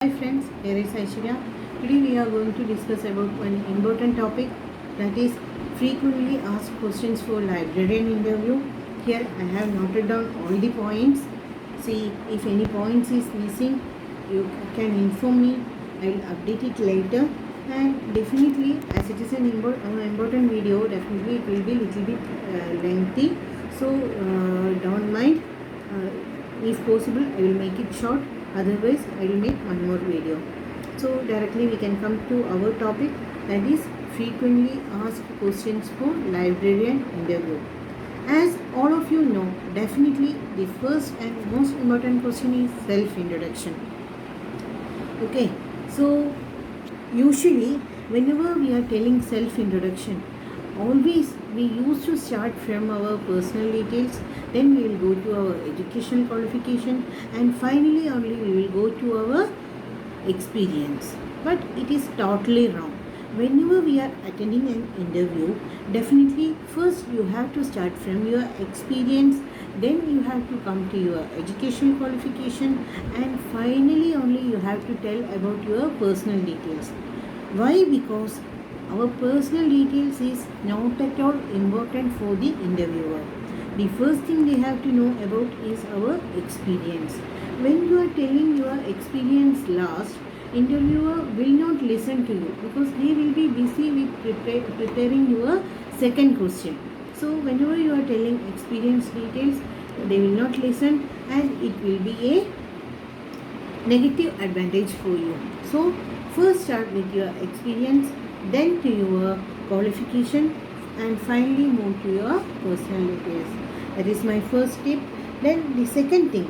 Hi friends, here is Aishwarya. Today we are going to discuss about one important topic, that is frequently asked questions for librarian interview. Here I have noted down all the points. See, if any points is missing, you can inform me. I will update it later. And definitely, as it is an important video, definitely it will be little bit lengthy. So don't mind. If possible, I will make it short. Otherwise, I will make one more video. So directly we can come to our topic, that is frequently asked questions for librarian interview. As all of you know, definitely the first and most important question is self-introduction. Okay, so usually whenever we are telling self-introduction, always we used to start from our personal details, then we will go to our educational qualification, and finally only we will go to our experience. But it is totally wrong. Whenever we are attending an interview, definitely first you have to start from your experience, then you have to come to your educational qualification, and finally only you have to tell about your personal details. Why? Because our personal details is not at all important for the interviewer. The first thing they have to know about is our experience. When you are telling your experience last, interviewer will not listen to you because they will be busy with preparing your second question. So whenever you are telling experience details, they will not listen, and it will be a negative advantage for you. So first start with your experience, then to your qualification, and finally move to your personal details. That is my first tip. Then the second thing,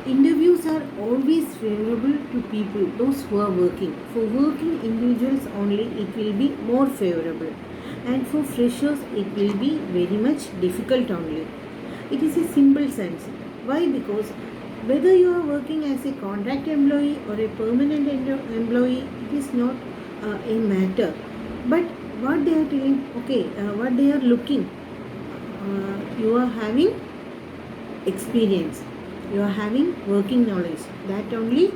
interviews are always favorable to people, those who are working. For working individuals only, it will be more favorable, and for freshers it will be very much difficult only. It is a simple sense. Why? Because whether you are working as a contract employee or a permanent employee, it is not a matter. But what they are telling, what they are looking, you are having experience, you are having working knowledge, that only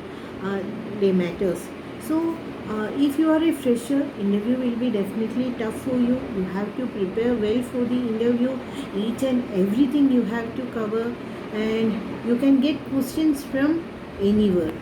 they matters. So if you are a fresher, interview will be definitely tough for you. You have to prepare well for the interview. Each and everything you have to cover, and you can get questions from anywhere.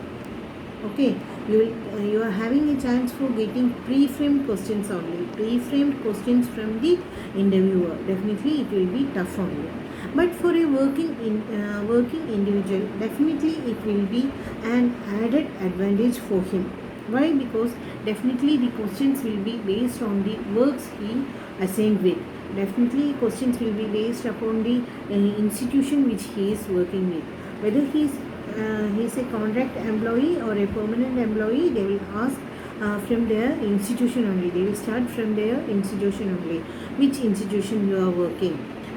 Okay, you are having a chance for getting pre-framed questions only. Pre-framed questions from the interviewer. Definitely it will be tough on you. But for a working individual, definitely it will be an added advantage for him. Why? Because definitely the questions will be based on the works he assigned with. Definitely questions will be based upon the institution which he is working with. Whether he is a contract employee or a permanent employee, they will ask from their institution only. They will start from their institution only. Which institution you are working?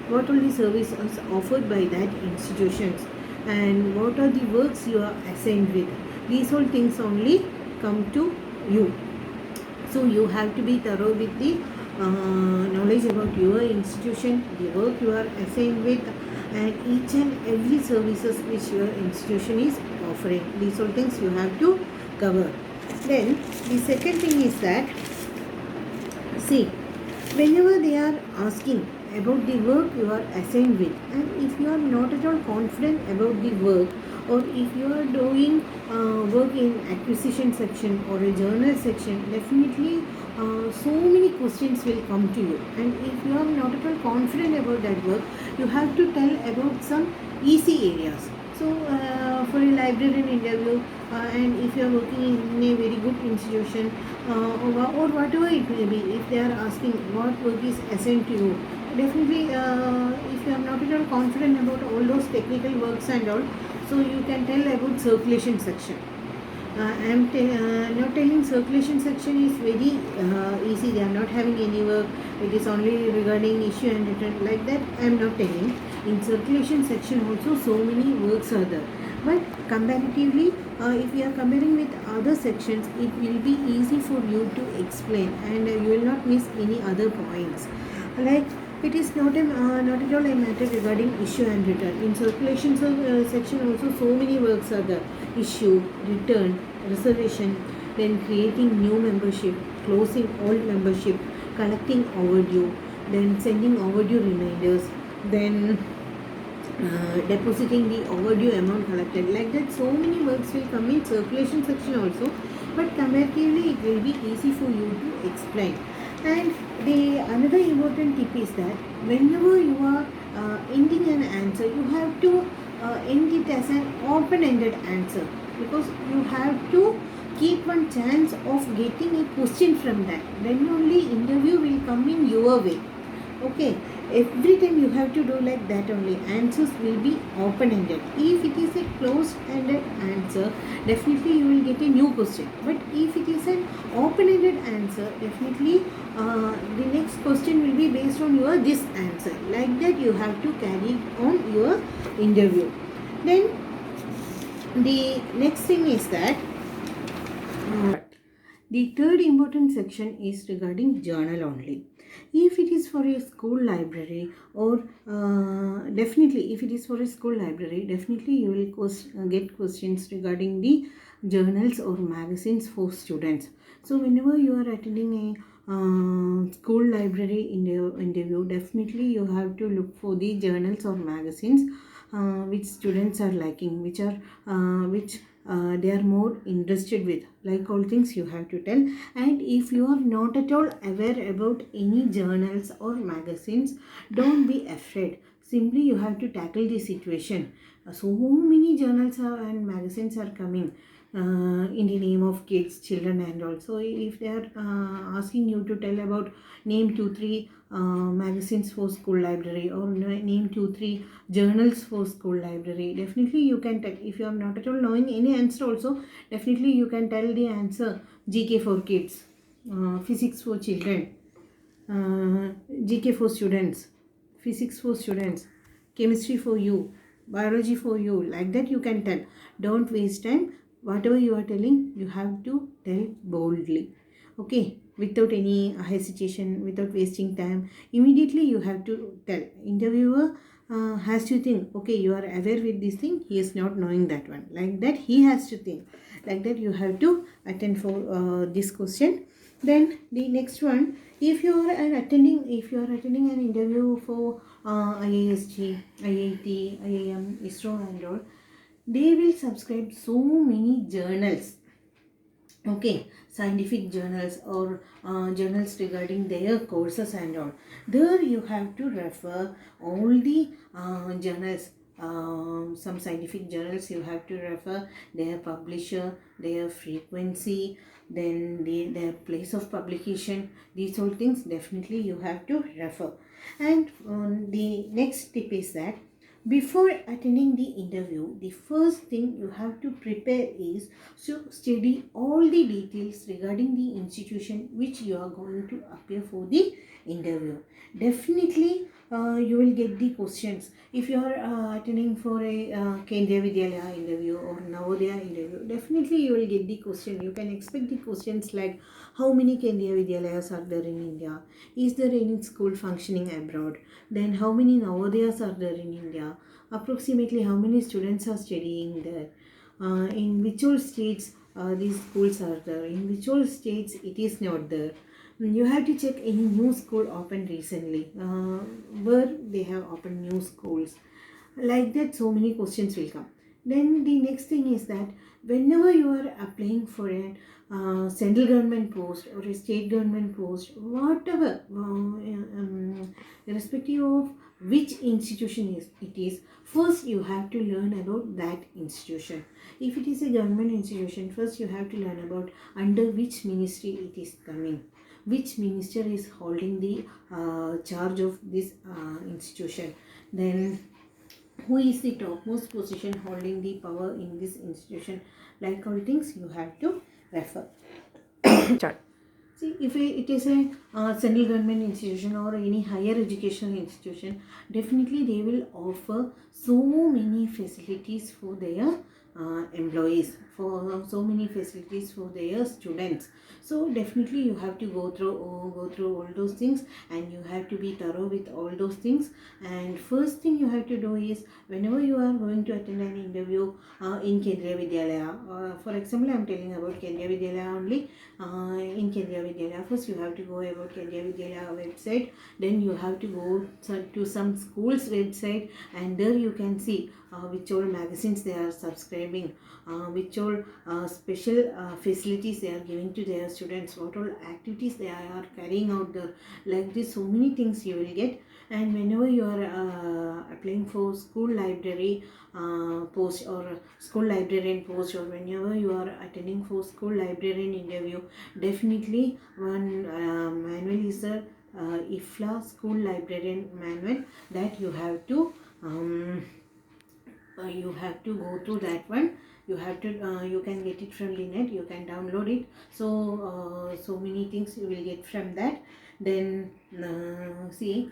What all the services offered by that institutions, and what are the works you are assigned with? These all things only come to you. So you have to be thorough with the knowledge about your institution, the work you are assigned with, and each and every services which your institution is offering. These all things you have to cover. Then the second thing is that, see, whenever they are asking about the work you are assigned with, and if you are not at all confident about the work, or if you are doing work in acquisition section or a journal section, definitely so many questions will come to you. And if you are not at all confident about that work, you have to tell about some easy areas. So for a librarian interview, and if you are working in a very good institution, or whatever it may be, if they are asking what work is assigned to you, definitely if you are not at all confident about all those technical works and all, so you can tell about circulation section. I am not telling circulation section is very easy. They are not having any work. It is only regarding issue and return, like that. I am not telling. In circulation section also so many works are there. But comparatively, if you are comparing with other sections, it will be easy for you to explain, and you will not miss any other points. Like It is not at all a matter regarding issue and return. In circulation section also so many works are there. Issue, return, reservation, then creating new membership, closing old membership, collecting overdue, then sending overdue reminders, then depositing the overdue amount collected. Like that so many works will come in circulation section also, but comparatively it will be easy for you to explain. And the another important tip is that whenever you are ending an answer, you have to end it as an open-ended answer, because you have to keep one chance of getting a question from that. Then only interview will come in your way. Okay, every time you have to do like that only. Answers will be open-ended. If it is a closed-ended answer, definitely you will get a new question. But if it is an open-ended answer, definitely the next question will be based on your this answer. Like that you have to carry on your interview. Then the next thing is that the third important section is regarding journal only. If it is for a school library, or definitely if it is for a school library, definitely you will get questions regarding the journals or magazines for students. So whenever you are attending a school library interview, definitely you have to look for the journals or magazines which students are liking, which they are more interested with. Like all things you have to tell. And if you are not at all aware about any journals or magazines, don't be afraid. Simply you have to tackle the situation. So many journals and magazines are coming in the name of kids, children, and also if they are asking you to tell about name 2-3 magazines for school library, or name 2-3 journals for school library, definitely you can tell. If you are not at all knowing any answer also, definitely you can tell the answer. GK for kids, physics for children, GK for students, physics for students, chemistry for you, biology for you. Like that you can tell. Don't waste time. Whatever you are telling, you have to tell boldly. Okay, without any hesitation, without wasting time. Immediately you have to tell. Interviewer has to think, okay, you are aware with this thing, he is not knowing that one. Like that he has to think. Like that you have to attend for this question. Then the next one, if you are attending an interview for IISG, IIT, IIM, ISRO and all, they will subscribe so many journals. Okay, scientific journals or journals regarding their courses and all. There you have to refer all the journals. Some scientific journals you have to refer their publisher, their frequency, then their place of publication. These all things definitely you have to refer. And the next tip is that before attending the interview, the first thing you have to prepare is to study all the details regarding the institution which you are going to appear for the interview. Definitely you will get the questions. If you are attending for a Kendriya Vidyalaya interview or Navodaya interview, definitely you will get the question. You can expect the questions like, how many Kendriya Vidyalayas are there in India? Is there any school functioning abroad? Then how many Navodayas are there in India? Approximately how many students are studying there? In which all states these schools are there? In which all states it is not there? You have to check any new school opened recently, where they have opened new schools. Like that so many questions will come. Then the next thing is that whenever you are applying for a central government post or a state government post, whatever, irrespective of which institution it is, first you have to learn about that institution. If it is a government institution, first you have to learn about under which ministry it is coming, which minister is holding the charge of this institution, then who is the topmost position holding the power in this institution. Like all things you have to refer. Start. See, if it is a central government institution or any higher educational institution, definitely they will offer so many facilities for their employees, for so many facilities for their students. So definitely you have to go through all those things, and you have to be thorough with all those things. And first thing you have to do is, whenever you are going to attend an interview in Kendriya Vidyalaya, for example, I am telling about Kendriya Vidyalaya only. In Kendriya Vidyalaya, first you have to go about Kendriya Vidyalaya website, then you have to go to some school's website, and there you can see which all magazines they are subscribing, which all special facilities they are giving to their students, what all activities they are carrying out there. Like this, so many things you will get. And whenever you are applying for school library post or school librarian post, or whenever you are attending for school librarian interview, definitely one manual is the IFLA school librarian manual, that you have to go through that one. You have to you can get it from the net, you can download it. So many things you will get from that. Then see,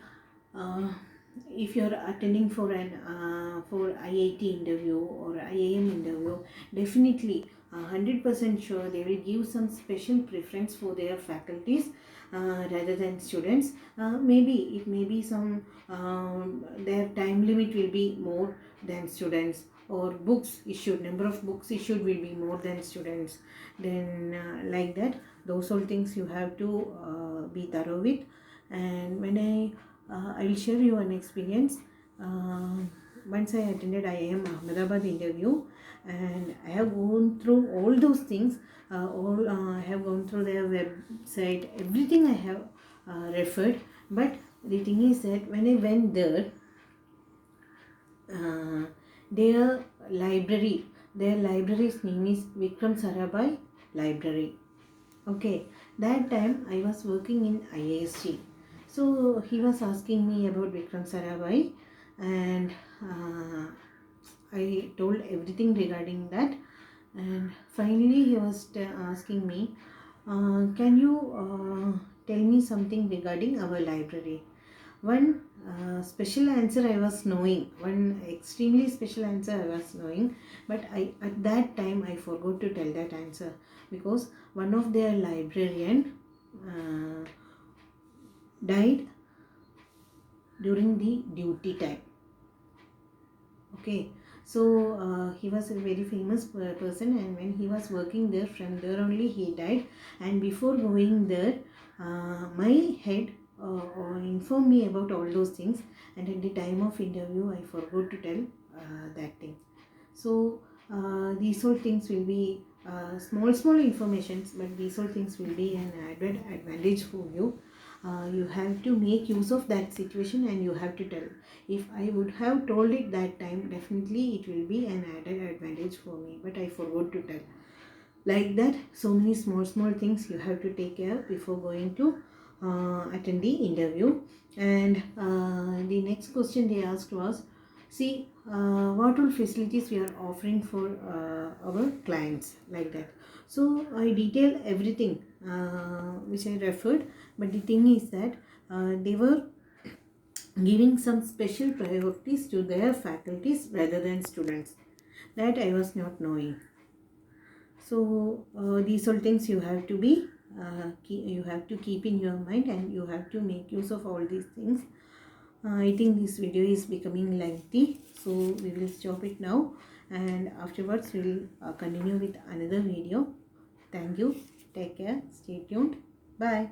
if you are attending for an for IIT interview or IIM interview, definitely 100% sure they will give some special preference for their faculties rather than students. Maybe it may be some their time limit will be more than students, or books issued, number of books issued will be more than students. Then like that, those all things you have to be thorough with. And when I will share you an experience. Once I attended IIM Ahmedabad interview, and I have gone through all those things. I have gone through their website, everything I have referred. But the thing is that when I went there, their library's name is Vikram Sarabhai Library. Okay, that time I was working in IISc. So he was asking me about Vikram Sarabhai, and I told everything regarding that. And finally he was asking me, can you tell me something regarding our library? One special answer I was knowing, one extremely special answer I was knowing, but at that time I forgot to tell that answer, because one of their librarian died during the duty time. Okay, so he was a very famous person, and when he was working there, from there only he died. And before going there, my head informed me about all those things, and at the time of interview I forgot to tell that thing. So these all things will be small informations, but these all things will be an added advantage for you. You have to make use of that situation, and you have to tell. If I would have told it that time, definitely it will be an added advantage for me, but I forgot to tell. Like that, so many small things you have to take care before going to attend the interview. And the next question they asked was, see, what all facilities we are offering for our clients, like that. So I detailed everything which I referred, but the thing is that they were giving some special priorities to their faculties rather than students. That I was not knowing. So these all things you have to be you have to keep in your mind, and you have to make use of all these things. I think this video is becoming lengthy, so we will stop it now, and afterwards we will continue with another video. Thank you. Take care. Stay tuned. Bye.